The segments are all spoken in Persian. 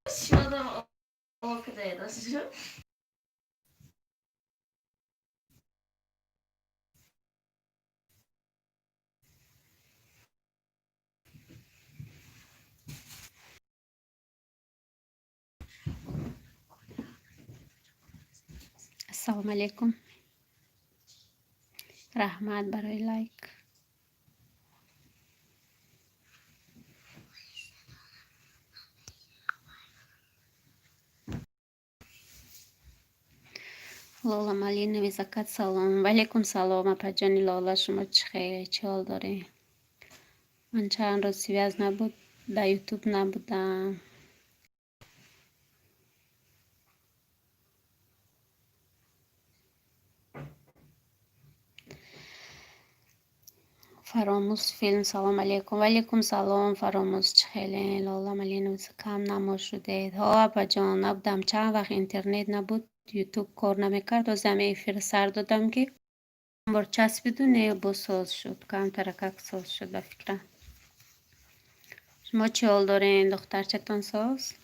島田多くで出しる السلام علیکم. رحمت برای لایک. لالا مالی نویزکت سلام. و علیکم سلام اپا جانی لالا، شما چه خیلی چه حال داری؟ من چند روز سویز نبود، در یوتیوب نبودم. فراموز فیلم سلام علیکم. و علیکم سلام فراموز، چه خیلی لالا مالی نویزکم نما شده ها اپا جان. نبودم چند وقت اینترنت نبود، یوتیوب کار نمیکرد و زمین فیر سر دادم که بار چسبیدونه با ساز شد، کم ترکک ساز شد به فکرم. شما چه حال دارین دختر چتان ساز؟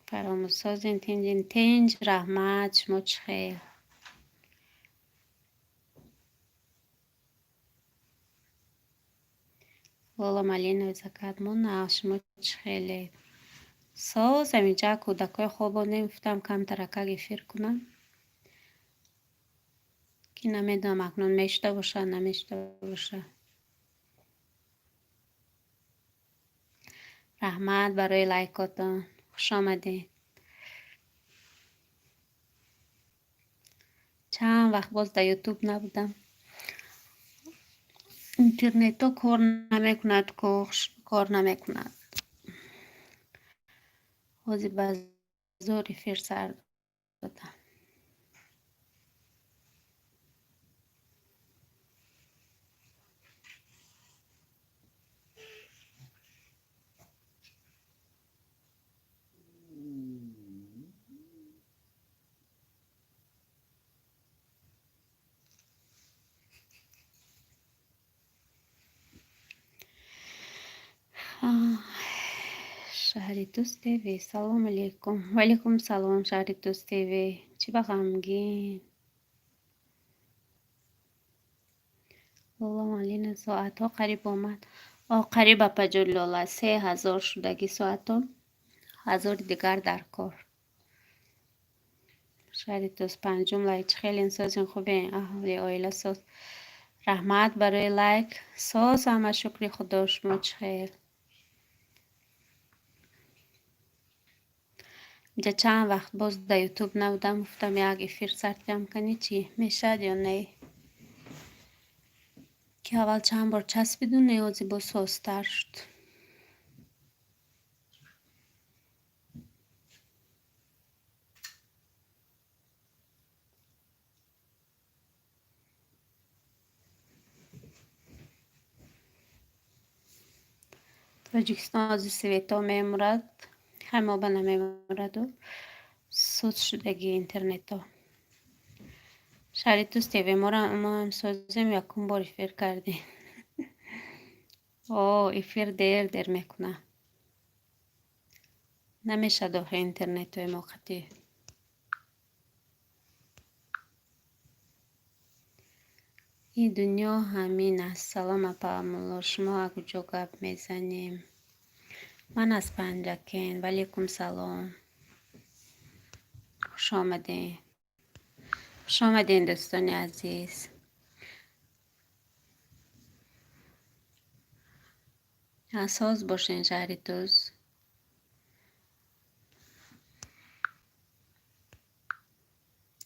فراموز سازین تنجین تنج رحمت، شما چه خیر؟ والا مالین زکات مون شما چه خیلی ساز همینجا کودکای خوابو نمیفتم کم ترکه گفیر کنم که نمیدونم اکنون میشته باشه نمیشته باشه. رحمت برای لایکاتون، خوش آمدین. چند وقت باز در یوتیوب نبودم، اینترنت ها کار نمیکند، کار نمیکند. بازی بازاری فیر سر دادم. شهری دوست تیوی سلام علیکم. و علیکم سلام شهری دوست تیوی، چی بخمگین؟ لالا مالین ساعت ها قریب آمد. قریب اپا جو لالا 3000 شدگی ساعت ها، 1000 دیگر در کار. شهری دوست پنجم لایک خیلی این سازین خوبه، اهالی آیله ساز. رحمت برای لایک ساز همه شکری خدا، شما چه خیر؟ اینجا چند وقت باز در یوتیوب نبودم، گفتم یک افیر سرت جمع کنی چی میشد یا نه، که اول چند بار چسبیدون نیازی با سازتر شد. تاجیکستان از سویتا میمورد، همه با نمیمورد و سوز شدگی اینترنت ها. شهری دوست تیوی ما هم سازیم یکم بار افیر کردیم. افیر دیر میکنه، نمیشه داخل اینترنت های موقتی. این دنیا همین است. سلام اپا مولا، شما کجا گپ میزنیم؟ من از پنجکین. وعلیکم سلام، خوش آمدین. خوش آمدین دوستان عزیز. اساس باشین شهری دوست.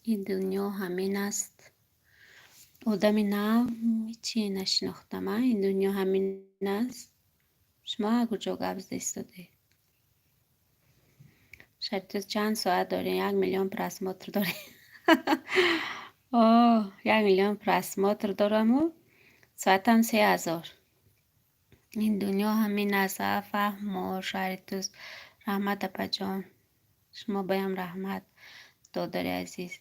این دنیا همین است. آدمی نه چی نشناختم، این دنیا همین است. شما کجا گپ ایستاده؟ شهری دوست چند ساعت دارین؟ 1,000,000 پرسماتر دارین؟ 1,000,000 پرسماتر دارم و ساعتم 3000. این دنیا همین است. فهم و شهری دوست. رحمت اپا جان، شما بایم رحمت دادر عزیز.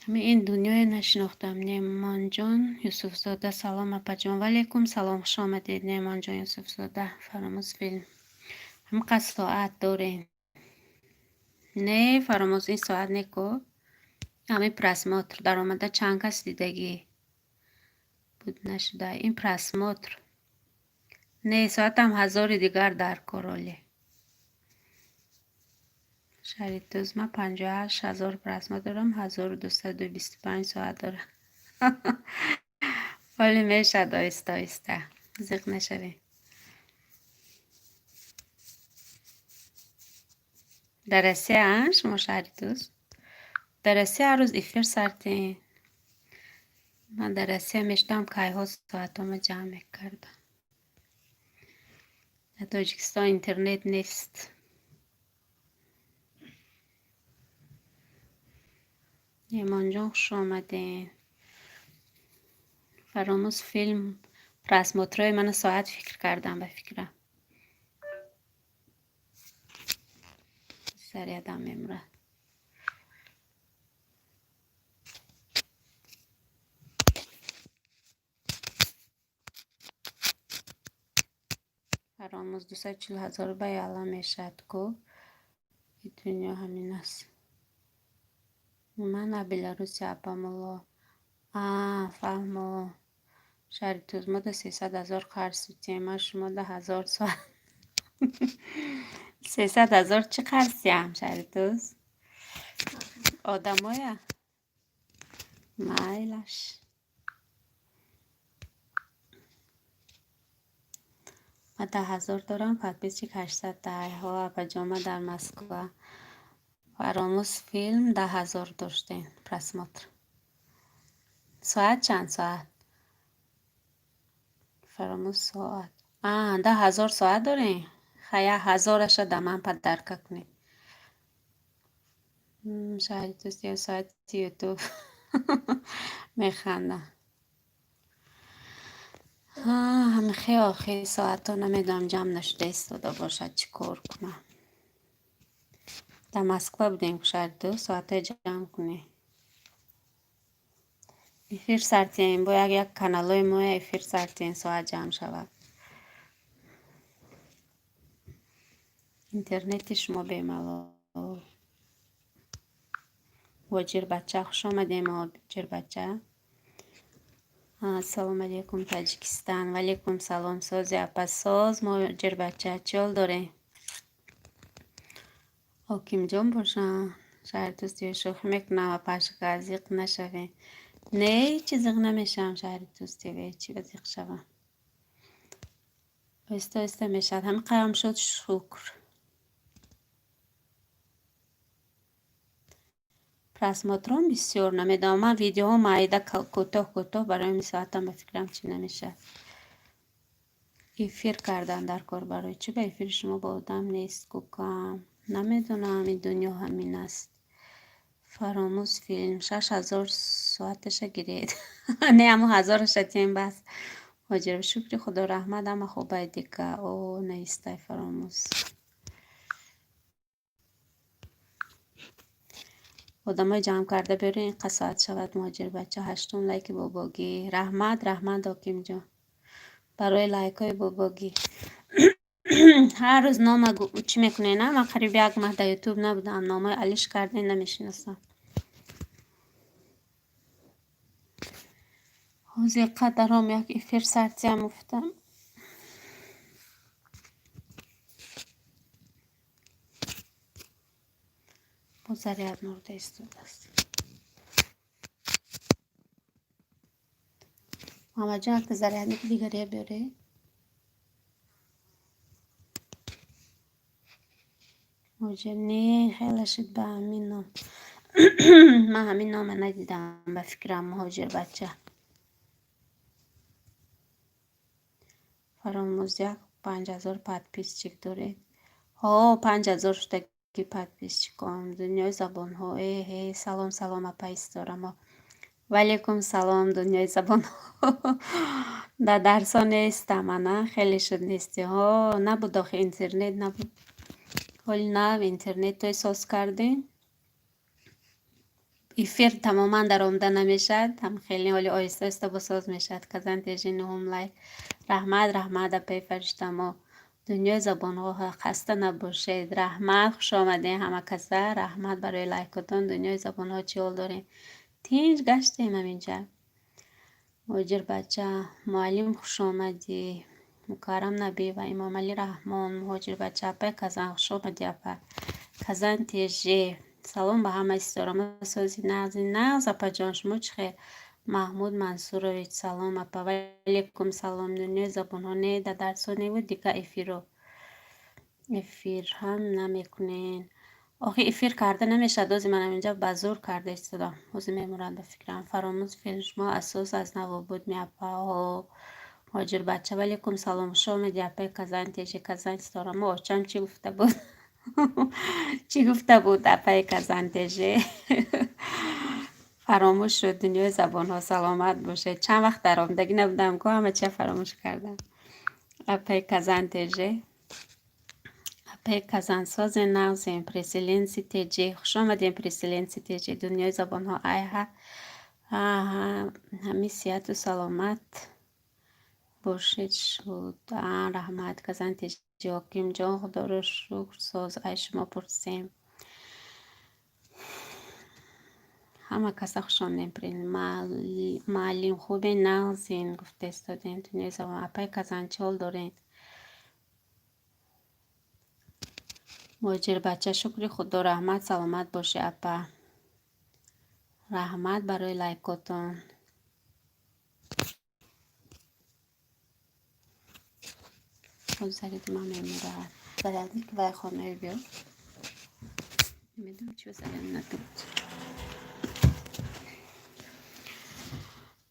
همه این دنیای نشناختم. نیمان جان یوسف زاده سلام اپا جان. وعلیکم سلام، خوش آمدید نیمان جان یوسف زاده. فراموز فیلم هم قد ساعت دارین؟ نه فراموز این ساعت نکو. همه پرسماتر در آمده چند کس دیدگی بود نشده. این پرسماتر نه ساعت هم 1000 دیگر در کارالی شریطوز. من 58,000 پرسما دارم، 1225 ساعت دارم. ولی میشه دایسته آیسته زیق نشوی. درسته شما شریطوز درسته هر روز افیر سرتین. من درسته میشتم که ها ساعتم جمع کردم. در تاجیکستان اینترنت نیست. نیمان جان خوش آمدین. فراموز فیلم پرسماترای من ساعت فکر کردم به فکرم. سریع دم امره. فراموز 240,000 به یالا میشد کو. این دنیا همین است. من بلاروسی اپامالو. فهمو. شریطوز ما ده 300,000 قرض سوتیم. شما ده 1000 ساعت. 300,000 چی قرضی هم شریطوز؟ آدمایا مایلش. من 10,000 دارم. پتپیچی 800 ده ها پجامه در مسکو. فراموز فیلم 10,000 داشتین پرسماتر. ساعت چند ساعت؟ فراموز ساعت 10,000 ساعت دارین. خیلی 1000ش دمان پد درک کنی. شاید دوست یا ساعت یوتیوب میخندم. همه خیلی آخی ساعت ها نمیدونم جمع نشده ایستاده باشد چی کار کنم. در مسکو بودیم که شاید 2 ساعت جمع کنی. افیر سرتین باید یک کانالای ما افیر سرتین ساعت جمع شود. اینترنت شما بیمالو. واجر بچه خوش آمدیم. واجر بچه سلام علیکم تاجیکستان. وعلیکم سلام سازی اپا ساز. واجر بچه چیال داره؟ حاکم جان باشن. شاید دوستی شوخی میکنم و پشک ازیق نشوه. نه چی زیق نمیشم شاید دوستی به چی بزیق شوم. ایسته میشد. همه قرم شد شکر. پرسماترون بسیار نمیدونم. من ویدیو ها معایده کوتاه برای می ساعتم بفکرم چی نمیشه. ایفیر کردن در کار برای چی به ایفیر شما با آدم نیست کوکام. نمیدونم این دنیا همین است. فراموز فیلم 6,000 ساعتش گرید. نه اما 1000ش تیم بس. حاجر شکر خدا رحمت اما خوبه دیگه. او نیسته فراموز. آدمای جمع کرده برین این قصاعت شود. مهاجر بچه 8 لایک باباگی. رحمت حاکم جان برای لایک های باباگی. هر روز نام چی میکنه نه. من قریب یک ماه در یوتیوب نبودم. نامای علیش کرده نمیشناسم. حوزی قدرام یک افیر سرتی هم افتم. با ذریعت مورد استود است. محمد جان که ذریعت نیک دیگریه بیاره. موجه نه خیلی شد به همین نام. من همین نام ندیدم به فکرم. مهاجر بچه فراموز یک 5,000 پد پیس چک داره. 5,000 شتگی پد پیس چکم. دنیای زبان ها. سلام اپا ایستارم. وعلیکم سلام دنیای زبان ها. در درس ها نیستم نه. خیلی شد نیستی ها. نبود داخل اینترنت نبود. حالی نه اینترنت تو احساس کردین. افیر تماما در آمده نمیشد، هم خیلی حالی آیسته آیسته بساز میشد. کزن تیجی نهم لایک. رحمت پی فرشتما. دنیای زبان ها خسته نباشید. رحمت خوش آمده همه کسا. رحمت برای لایکتون. دنیای زبان ها چی حال دارین؟ تینج گشتیم همینجا. مهاجر بچه معلم خوش آمدی. مکرم نبی و امام علی رحمان. مهاجر بچه اپا کزن خوش آمدی اپا. کزن تیجی سلام به همه استارم سازی نغز اپا جان شما چخیر؟ محمود منصورویچ سلام اپا. وعلیکم سلام. دنیای زبان ها نه در درس ها نبود دیگه افیر هم نمیکنین. آخه افیر کرده نمیشه دوزی من اینجا بزرگ کرده استدام اوزی میمورند فکرم فراموز فیلش ما اساس از نو بود می اپا و مهاجر بچه ولیکم سلام شما می اپا کزن تیجی کزن ستارم ما چم چی گفته بود چی گفته بود اپا کزن تیجی فراموش شد. دنیای زبان ها سلامت باشه. چند وقت در آمدگی نبودم که همه چه فراموش کردم. اپا کزن تیجی اپا کزن ساز نغزیم پرسیلنسی تیجی خوش آمدیم. پرسیلنسی تیجی دنیای زبان ها ای همه صحت و سلامت باشید شد. رحمت کزن تیجی حکیم جان خدا رو شکر ساز ای شما پرسیم همه کسا خوش آمدیم. معلم خوب نغزین گفته استادین دنیای زبان اپا کزن چال دارین. مهاجر بچه شکر خدا رحمت سلامت باشه اپا. رحمت برای لایکاتون. خود زرید من میمورد زردی که وای خانه بیار نمیدونم چی بزریم ندود.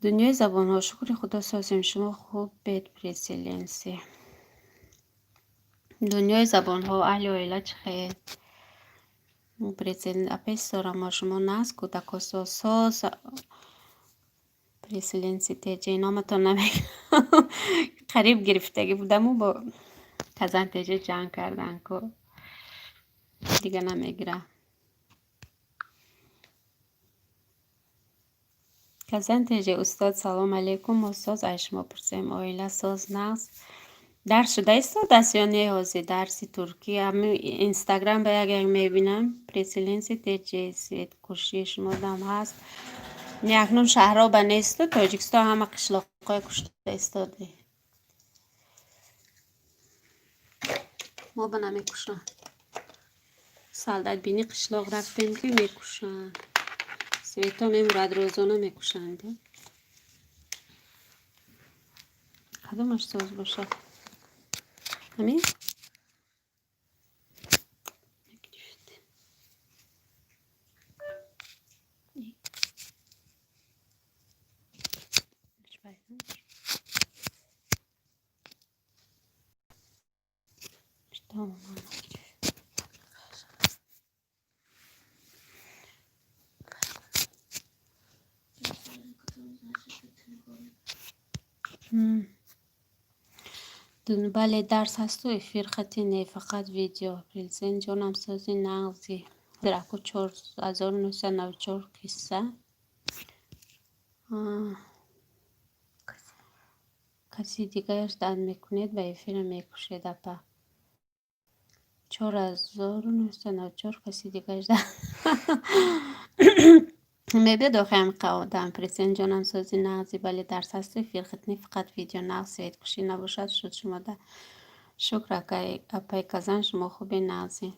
دنیای زبان ها شکر خدا سازیم شما خوب بید پریسیلنسی. دنیای زبان ها اهل و عیلت خیر پریسیلنس اپیس دارم ما شما ناز کودک و ساز پریسیلنسی تیجی نامتون نمیگم قریب گرفتگی بودم و با کزن تیجی جنگ کردن که دیگه نمیگیرم. کزن تیجی استاد سلام علیکم استاد ای شما پرسیم آیله ساز نقص درس شده استاد دست یا نه حاضی درسی ترکی همه اینستاگرام به اگر میبینم پریسیلنسی تیجی سید کشی شما دم هست نه اکنون شهرها به نیست تاجیکستان همه قشلاقای کشته استاده ما به نمیکشن سالدت بینی قشلاق رفتیم که میکشن سویتا میمورد روزانه میکشند کدومش ساز باشه همین tamam. بله درس هست و افیر خطی نه فقط ویدیو پریلزن جانم سازی نغزی درکو 4994 قصه کسی دیگرش داد میکنید و افیر میکشید اپا 4994 کسی دیگرش داد میبید و خیم قوادم پریسن جانم سازی نغزی بله درس هست و افیر خطی فقط ویدیو نغز سوید کشی نباشد شد شما ده شکر اپای کزن شما خوبی نغزی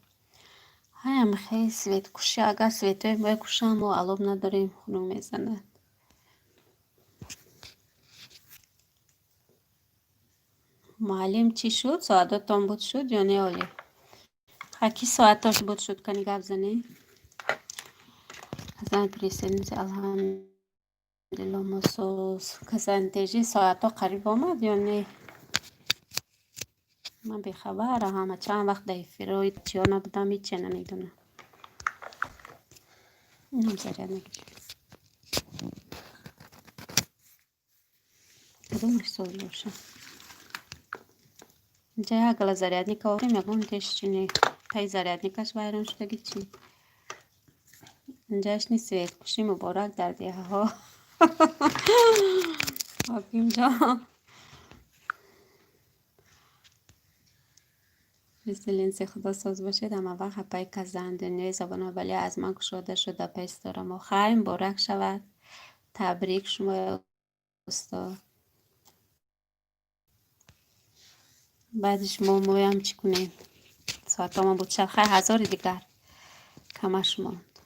هایم خیلی سوید کشی اگر سوید های باید کشم و علوم نداریم خونو میزنه معلم چی شد؟ ساعتاتان بود شد یا نه آلی؟ حکی ساعتاش بود شد کنی گفت زنی؟ کزن پریسنیز الحمدلله مسوس کزن تیجی ساعتا قریب آمد یا نه؟ من بیخبره همه چند وقت در فیروی چیا نبودم هیچی نمیدونم اینم زرید نگیرم کدومش سوز باشه اینجا اگل زرید نکاوریم یکم تیش چینی تای زرید نکاش بایران شده چی جشن سویدکشی مبارک در دیه ها. حاکم جان رسیلینس خدا ساز باشید. اما وقت پای کزن دنیای زبان ولی از من گشاده شده پیس دارم و خیلی مبارک شود. تبریک شما استاد. بعدش ما هم چی کنیم؟ ساعت ما بود شب خیلی هزار دیگر کمش ماند.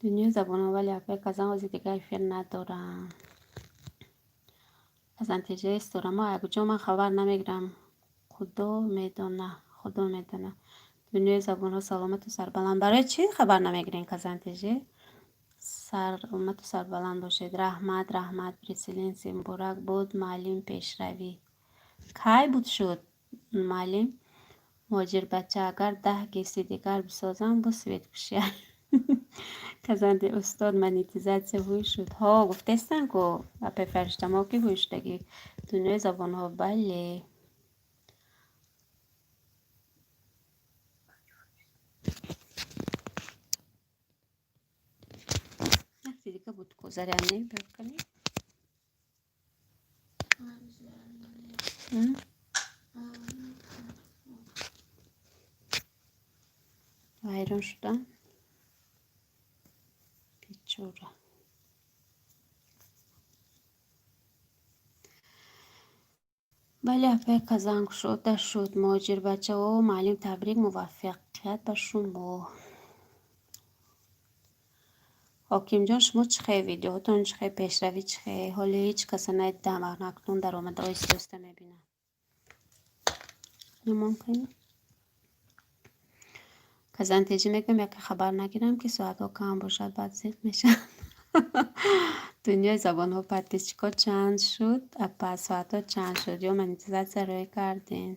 دنیای زبان ولی اپای کزن وزی دیگر فیر ندارم. از انتیجه استورم ها اگه من خبر نمیگیرم. خدا میدونه دنیای زبان ها سلامت و سربلند. برای چی خبر نمیگیرین که از انتیجه سلامت و سربلند باشید. رحمت پرسیلینسی مبارک بود. معلم پیشروی کی بود شد معلم مهاجر بچه اگر 10 گیسی دیگر بسازم با سوید کشی. کزنده استاد منیتیزات هوی شد. ها گفتستن که اپی فرشته ما که هوشتگی دنیای زبان ها بله. یک دیگه بود گذاری انی بکنی ویران شدن پیچوره. بله اپی کزنگ شد مهاجر بچه و معلم تبریک موفقیت به شما. حاکم جان شما چه ویدیوتون چه پیشروی چه حالا هیچ کس ندیدم اکنون در آمده آیسته است میبینم. نمونکنی کزن تیجی میگم یک خبر نگیرم که ساعت ها کم باشد بعد زید میشن. دنیای زبان ها پتیچکا چند شد اپا ساعت ها چند شد یا من انتظار سرای کردین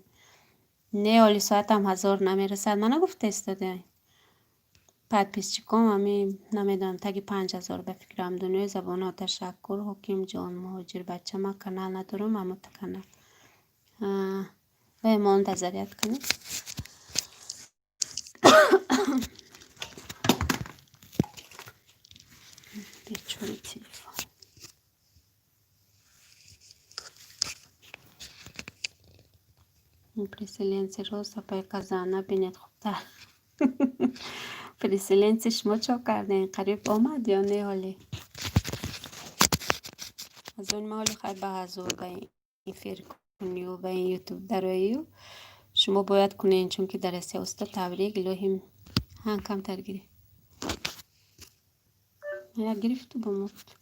نه حالی ساعت هم 1000 نمیرسد. من نگفته استاده پد پیس چیکام همی نمیدونم تگی 5000 بفکرم. دنیای زبان ها تشکر حکیم جان مهاجر بچه ما کانال ندارم اما تا کانال و ما انتظاریت کنیم. بیچوری تلفن پریسیلینسی رو سپای کزانه بینید خوبتر. پریسیلینسی شما چا کردین قریب آمد یا نه حالی از اون حالی خیلی به حضور به این فیر کنی و به این یوتیوب درایی و شما باید کنین چون که در اسیا استاد تبریک الهیم هم کم ترگیری یا گرفت تو بمفت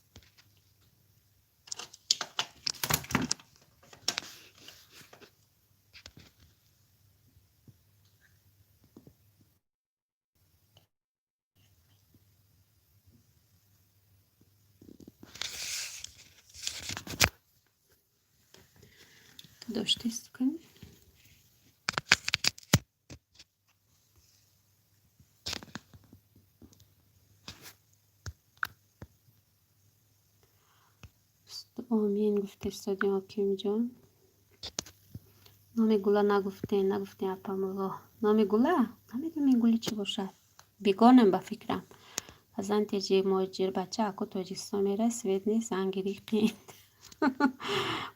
داشتیست کنی آمین گفته استادی حاکم جان. نام گله نگفتین اپا مولا نام گله نمیدونم گلی چی باشد بیگانم به فکرم. از انتیجه مهاجر بچه اکو تاجیستان میره سوید نیست انگیری قیند.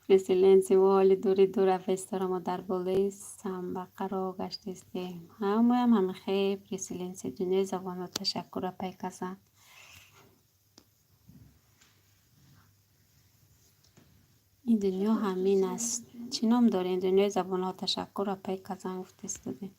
پرسیلینسی و حالی دور افستارم و در بالای سنبقه را گشت استیم همه خیلی پرسیلینسی دنیای زبان و تشکر را پی کسن. این دنیا همین است چی نام دارین دنیای زبان ها تشکر را پی کسن گفت استادی.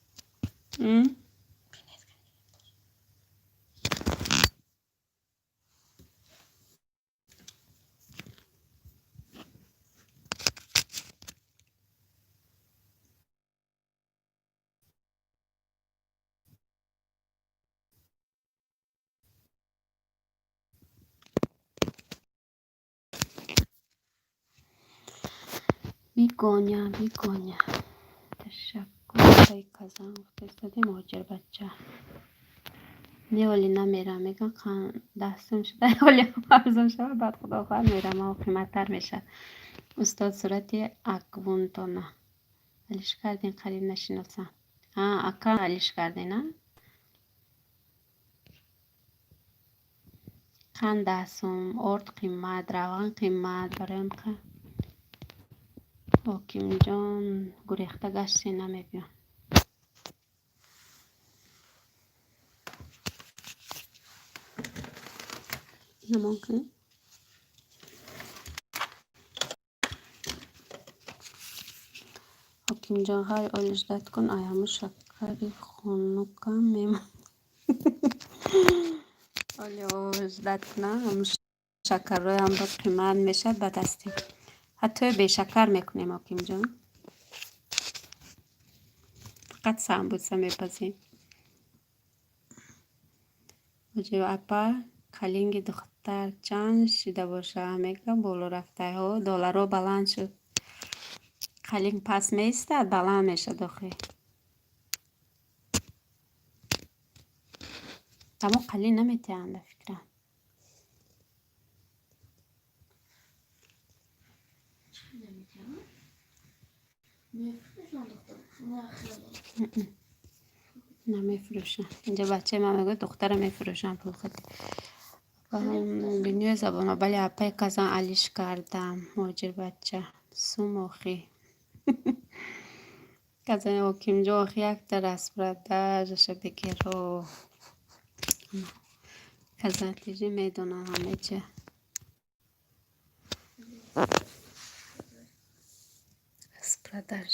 بیگانه تشکر پی کسن گفت استادی مهاجر بچه نه ولی نمیرم میگن دستم شده ولی ارزم شده بعد خدا خواهد میرم و قیمت تر میشه. استاد صورت اکوونتانه علیش کردین قریب نشناسم. اکا علیش کردین نه؟ قند هستم ارد قیمت روان قیمت برایم که حاکم جان گریخته گشتی نمیبین نمونکن حاکم جان های اجدت کن آیامو شکری خونوکم میمون آلی اجدت کنم همون شکر روی هم با قیمت میشه بدستی حتی به شکر میکنیم حاکم جان فقط سمبوسه میپزیم مجیو اپا کلینگ دختر چند شیده باشه میگه بولو رفته ها دلارو بلند شد کلینگ پس میستد بلند میشه داخل اما قلیل نمیتونم فکرم نمیفروشن اینجا بچه من میگه دختر میفروشن پول خود بینیو زبانه ولی اپای کازان علیش کردم ماجر بچه سوموخی کازان حکیم جو آخی یک در اسپراده جشه بگیرو کازان تیجی میدونن همه چه اسپراده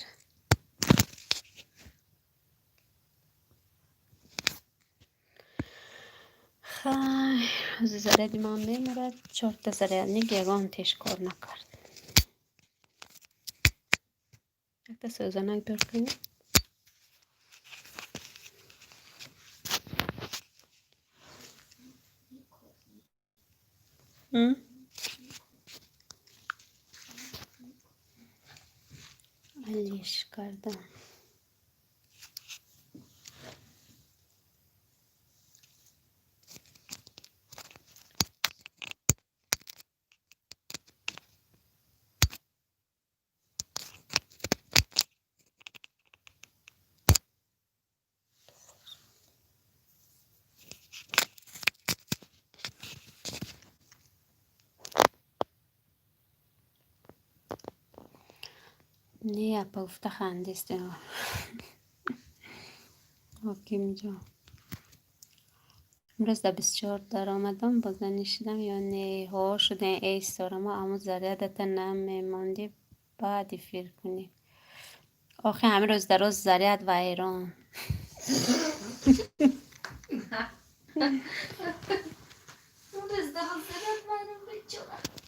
خیلی از زره دیمان میمورد 4 تا زره نیگ یگان تیش کار نکرد یک تا سوزنک بیار کنیم علیش کردم نه اپا افته خندیسته حکیم جا امروز در 24 در آمدم باز نشیدم یا نه ها شده ایستارم و اما زریادت نمیماندی بعدی فیر کنی آخه همه روز در روز زریاد و ایران اون روز در روز زریاد و ایران بچورم